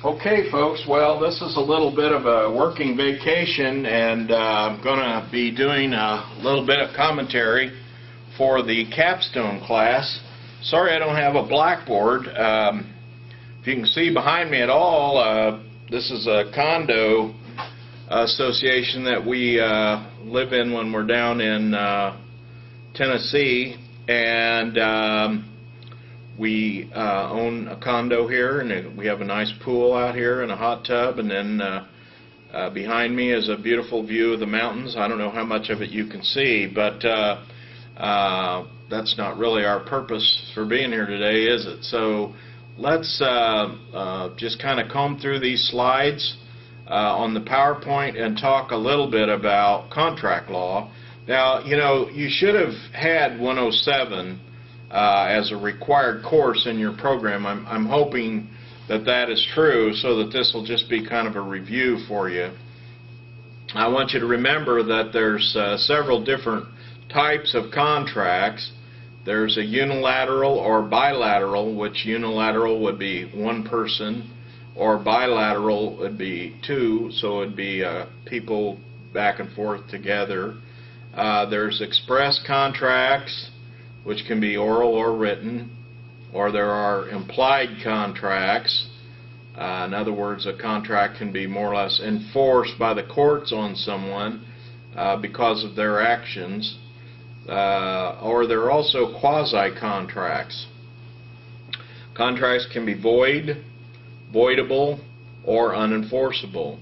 Okay, folks, well, this is a little bit of a working vacation, and I'm going to be doing a little bit of commentary for the capstone class. Sorry I don't have a blackboard. If you can see behind me at all, this is a condo association that we live in when we're down in Tennessee, and we own a condo here, and we have a nice pool out here and a hot tub, and then behind me is a beautiful view of the mountains. I don't know how much of it you can see, but that's not really our purpose for being here today, is it? So let's just kind of comb through these slides on the PowerPoint and talk a little bit about contract law. Now, you know, you should have had 107 as a required course in your program. I'm hoping that that is true, so that this will just be kind of a review for you. I want you to remember that there's several different types of contracts. There's a unilateral or bilateral, which unilateral would be one person, or bilateral would be two, so it would be people back and forth together. There's express contracts, which can be oral or written, or there are implied contracts. In other words, a contract can be more or less enforced by the courts on someone because of their actions, or there are also quasi-contracts. Contracts can be void, voidable, or unenforceable.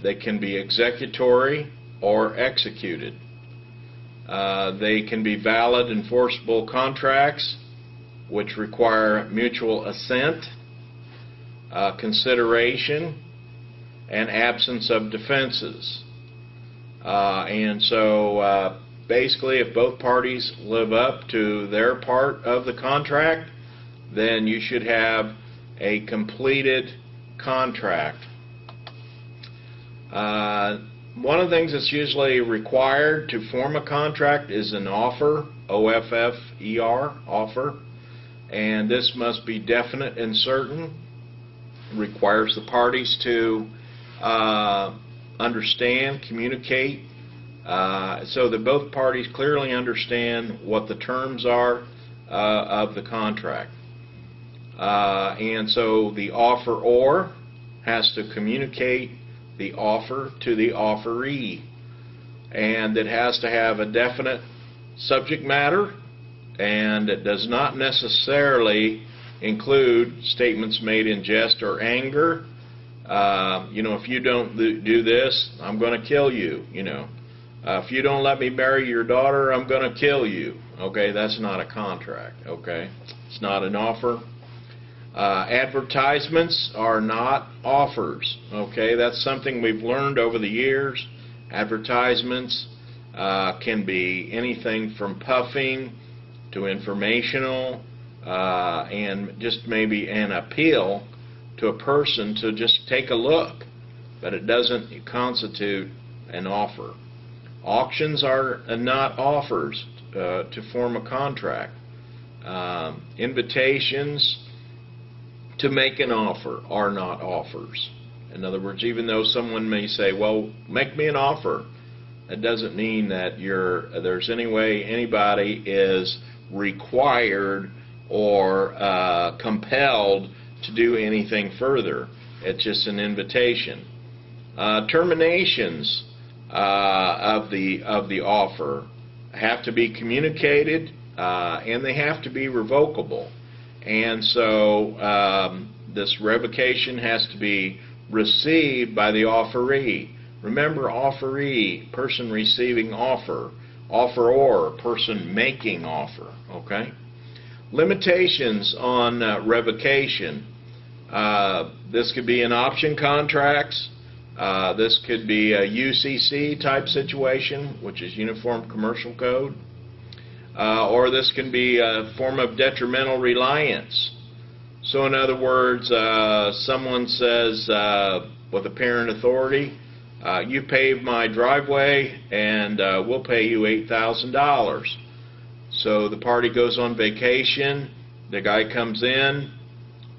They can be executory or executed. They can be valid, enforceable contracts, which require mutual assent, consideration, and absence of defenses. And so basically, if both parties live up to their part of the contract, then you should have a completed contract. One of the things that's usually required to form a contract is an offer, O-F-F-E-R, offer, and this must be definite and certain. It requires the parties to understand, communicate, so that both parties clearly understand what the terms are of the contract. And so the offeror has to communicate the offer to the offeree, and it has to have a definite subject matter, and it does not necessarily include statements made in jest or anger. You know, if you don't do this, I'm going to kill you. You know, if you don't let me marry your daughter, I'm going to kill you. Okay, that's not a contract. Okay, it's not an offer. Advertisements are not offers. Okay, that's something we've learned over the years. Advertisements can be anything from puffing to informational and just maybe an appeal to a person to just take a look, but it doesn't constitute an offer. Auctions are not offers to form a contract. Invitations to make an offer are not offers. In other words, even though someone may say, well, make me an offer, it doesn't mean that there's any way anybody is required or compelled to do anything further. It's just an invitation. Terminations of the offer have to be communicated, and they have to be revocable. And so this revocation has to be received by the offeree. Remember, offeree, person receiving offer. Offeror, person making offer. Okay? Limitations on revocation. This could be in option contracts. This could be a UCC type situation, which is Uniform Commercial Code. Or this can be a form of detrimental reliance. So in other words, someone says with apparent authority, you paved my driveway and we'll pay you $8,000. So the party goes on vacation, the guy comes in,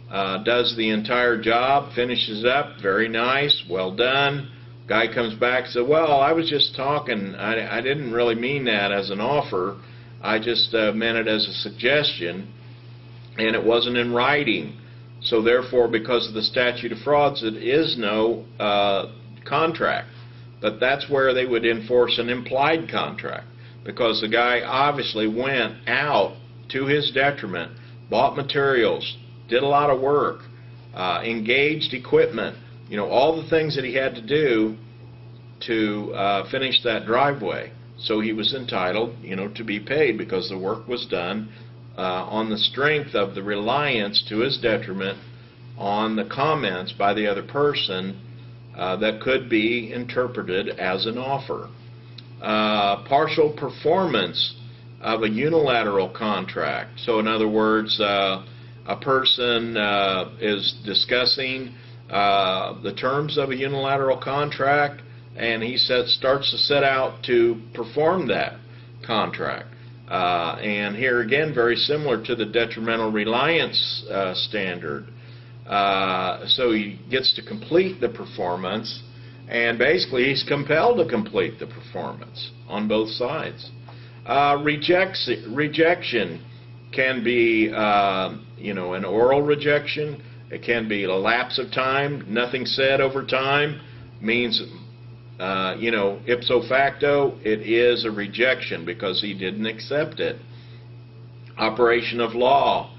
does the entire job, finishes up, very nice, well done. Guy comes back and says, well, I was just talking, I didn't really mean that as an offer, I just meant it as a suggestion, and it wasn't in writing. So therefore, because of the statute of frauds, it is no contract. But that's where they would enforce an implied contract, because the guy obviously went out to his detriment, bought materials, did a lot of work, engaged equipment, all the things that he had to do to finish that driveway. So he was entitled, to be paid because the work was done on the strength of the reliance to his detriment on the comments by the other person that could be interpreted as an offer. Partial performance of a unilateral contract. So in other words, a person is discussing the terms of a unilateral contract, and he starts to set out to perform that contract. And here again, very similar to the detrimental reliance standard. So he gets to complete the performance, and basically he's compelled to complete the performance on both sides. Rejection can be, an oral rejection. It can be a lapse of time. Nothing said over time means, ipso facto, it is a rejection because he didn't accept it. Operation of law.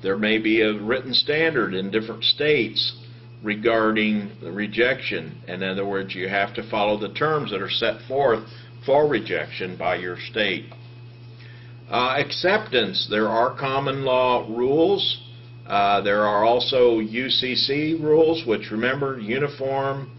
There may be a written standard in different states regarding the rejection. In other words, you have to follow the terms that are set forth for rejection by your state. Acceptance. There are common law rules. There are also UCC rules, which, remember, Uniform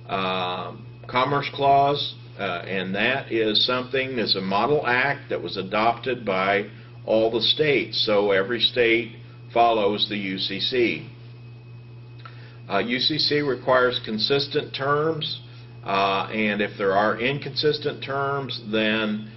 Commerce Clause, and that is something, is a model act that was adopted by all the states. So every state follows the UCC. UCC requires consistent terms, and if there are inconsistent terms, then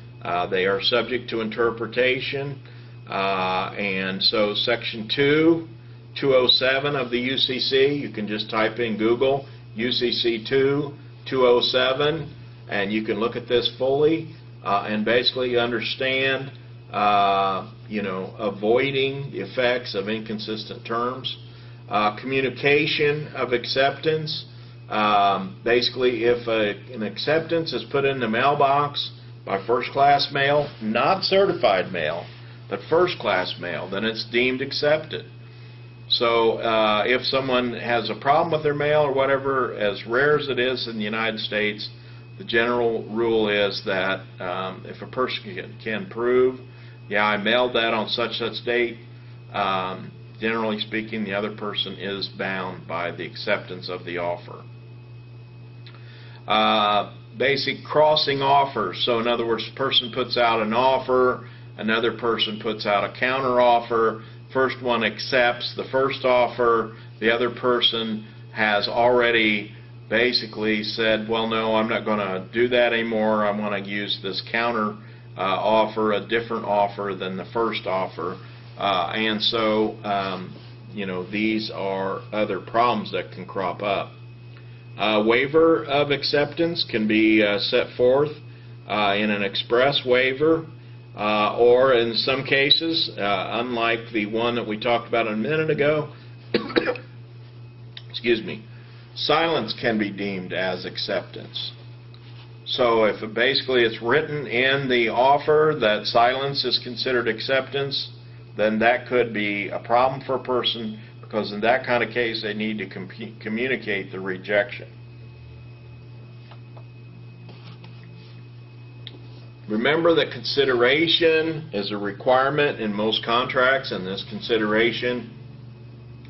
they are subject to interpretation. And so Section 207 of the UCC, you can just type in Google UCC 207, and you can look at this fully and basically understand, avoiding the effects of inconsistent terms. Communication of acceptance. Basically, if an acceptance is put in the mailbox by first-class mail, not certified mail, but first-class mail, then it's deemed accepted. So if someone has a problem with their mail or whatever, as rare as it is in the United States, the general rule is that if a person can prove, yeah, I mailed that on such date, generally speaking, the other person is bound by the acceptance of the offer. Basic crossing offers. So in other words, a person puts out an offer, another person puts out a counter offer. First one accepts the first offer, the other person has already basically said, well, no, I'm not going to do that anymore. I'm going to use this counter offer, a different offer than the first offer. And so, these are other problems that can crop up. Waiver of acceptance can be set forth in an express waiver, or in some cases, unlike the one that we talked about a minute ago, excuse me, silence can be deemed as acceptance. So if basically it's written in the offer that silence is considered acceptance, then that could be a problem for a person, because in that kind of case they need to communicate the rejection. Remember that consideration is a requirement in most contracts, and this consideration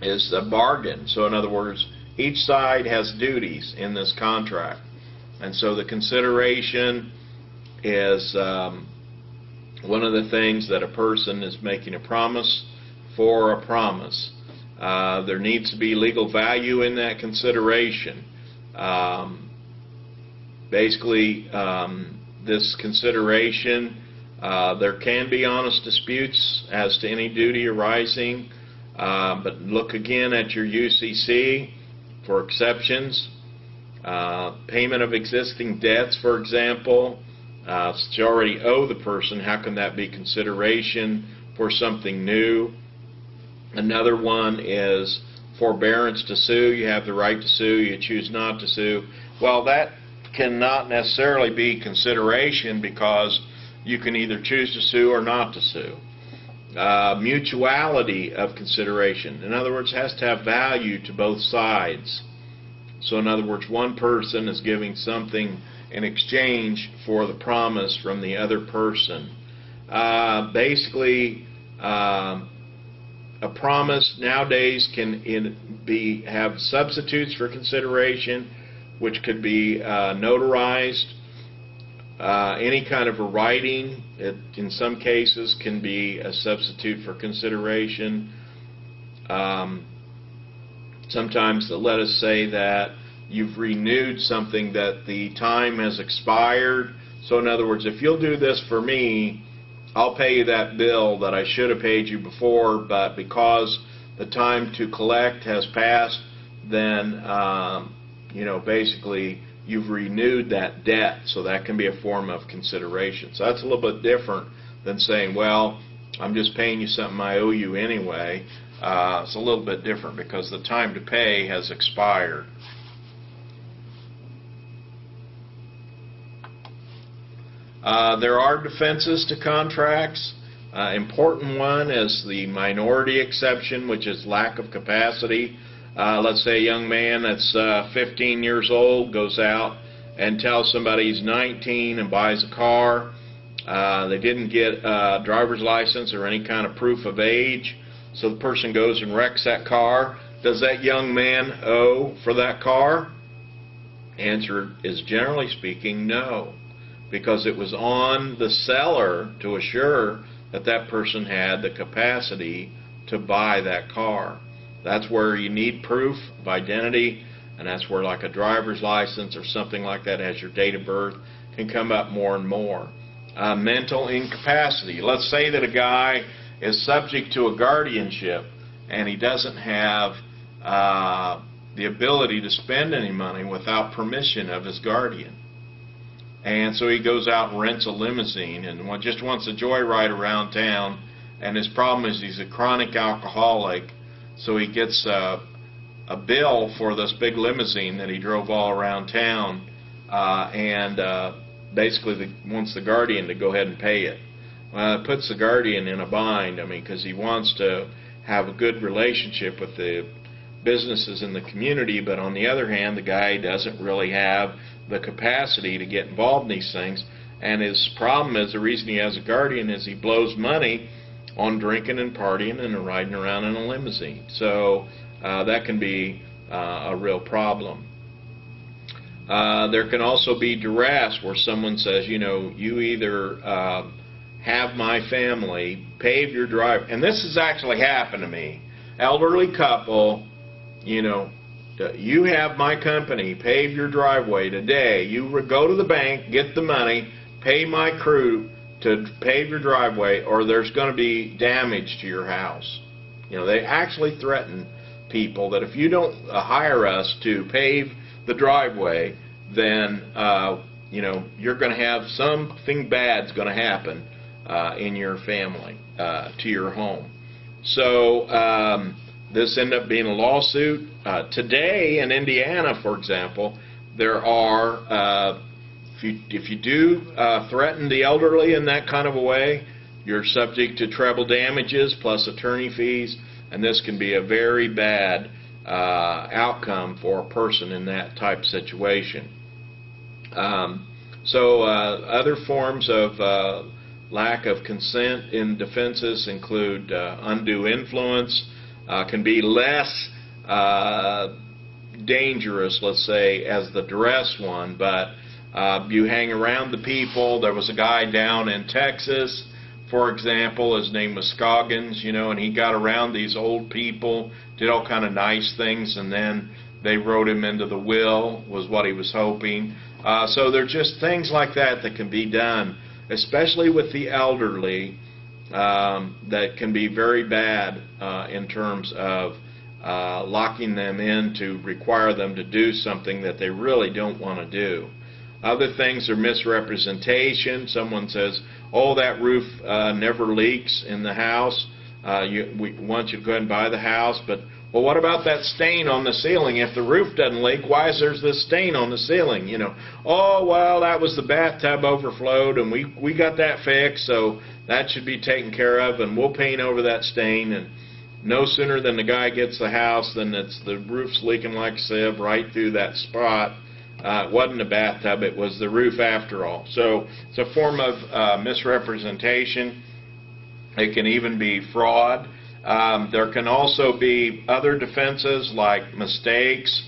is a bargain. So in other words, each side has duties in this contract. And so the consideration is one of the things that a person is making a promise for a promise. There needs to be legal value in that consideration. Basically, this consideration, there can be honest disputes as to any duty arising But look again at your UCC for exceptions. Payment of existing debts, for example. Since you already owe the person, how can that be consideration for something new? Another one is forbearance to sue. You have the right to sue, you choose not to sue. Well, that cannot necessarily be consideration because you can either choose to sue or not to sue. Mutuality of consideration. In other words, it has to have value to both sides. So in other words, one person is giving something in exchange for the promise from the other person. Basically, a promise nowadays can have substitutes for consideration, which could be notarized. Any kind of a writing, in some cases, can be a substitute for consideration. Sometimes, let us say that you've renewed something that the time has expired. So in other words, if you'll do this for me, I'll pay you that bill that I should have paid you before, but because the time to collect has passed, then basically you've renewed that debt, so that can be a form of consideration. So that's a little bit different than saying, well, I'm just paying you something I owe you anyway. It's a little bit different because the time to pay has expired. There are defenses to contracts. Important one is the minority exception, which is lack of capacity. Let's say a young man that's 15 years old goes out and tells somebody he's 19 and buys a car. They didn't get a driver's license or any kind of proof of age, so the person goes and wrecks that car. Does that young man owe for that car? Answer is generally speaking no, because it was on the seller to assure that that person had the capacity to buy that car. That's where you need proof of identity, and that's where like a driver's license or something like that has your date of birth can come up more and more. Mental incapacity. Let's say that a guy is subject to a guardianship and he doesn't have the ability to spend any money without permission of his guardian. And so he goes out and rents a limousine and just wants a joyride around town, and his problem is he's a chronic alcoholic, so he gets a bill for this big limousine that he drove all around town, and basically wants the guardian to go ahead and pay it. Well, it puts the guardian in a bind, because he wants to have a good relationship with the businesses in the community, but on the other hand, the guy doesn't really have the capacity to get involved in these things, and his problem is, the reason he has a guardian is he blows money on drinking and partying and riding around in a limousine. So that can be a real problem. There can also be duress, where someone says, you either have my family, pave your driveway. And this has actually happened to me. Elderly couple, you have my company, pave your driveway today. You go to the bank, get the money, pay my crew to pave your driveway, or there's going to be damage to your house. They actually threaten people that if you don't hire us to pave the driveway, then you're going to have something bad's going to happen in your family, to your home. So this ended up being a lawsuit. Today in Indiana, for example, there are, if you do threaten the elderly in that kind of a way, you're subject to treble damages plus attorney fees, and this can be a very bad outcome for a person in that type of situation. Other forms of lack of consent in defenses include undue influence. Can be less dangerous, let's say, as the duress one, but you hang around the people. There was a guy down in Texas, for example, his name was Scoggins, and he got around these old people, did all kind of nice things, and then they wrote him into the will, was what he was hoping. So there are just things like that that can be done, especially with the elderly. that can be very bad in terms of locking them in to require them to do something that they really don't want to do. Other things are misrepresentation. Someone says, oh, that roof never leaks in the house. We want you to go ahead and buy the house, but well, what about that stain on the ceiling? If the roof doesn't leak, why is there this stain on the ceiling? You know, oh, well, that was the bathtub overflowed, and we got that fixed, so that should be taken care of, and we'll paint over that stain. And no sooner than the guy gets the house than the roof's leaking like a sieve right through that spot. It wasn't a bathtub, it was the roof after all. So it's a form of misrepresentation. It can even be fraud. There can also be other defenses like mistakes,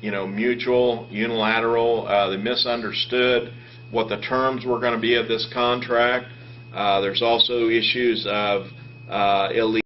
mutual, unilateral. They misunderstood what the terms were going to be of this contract. There's also issues of illegal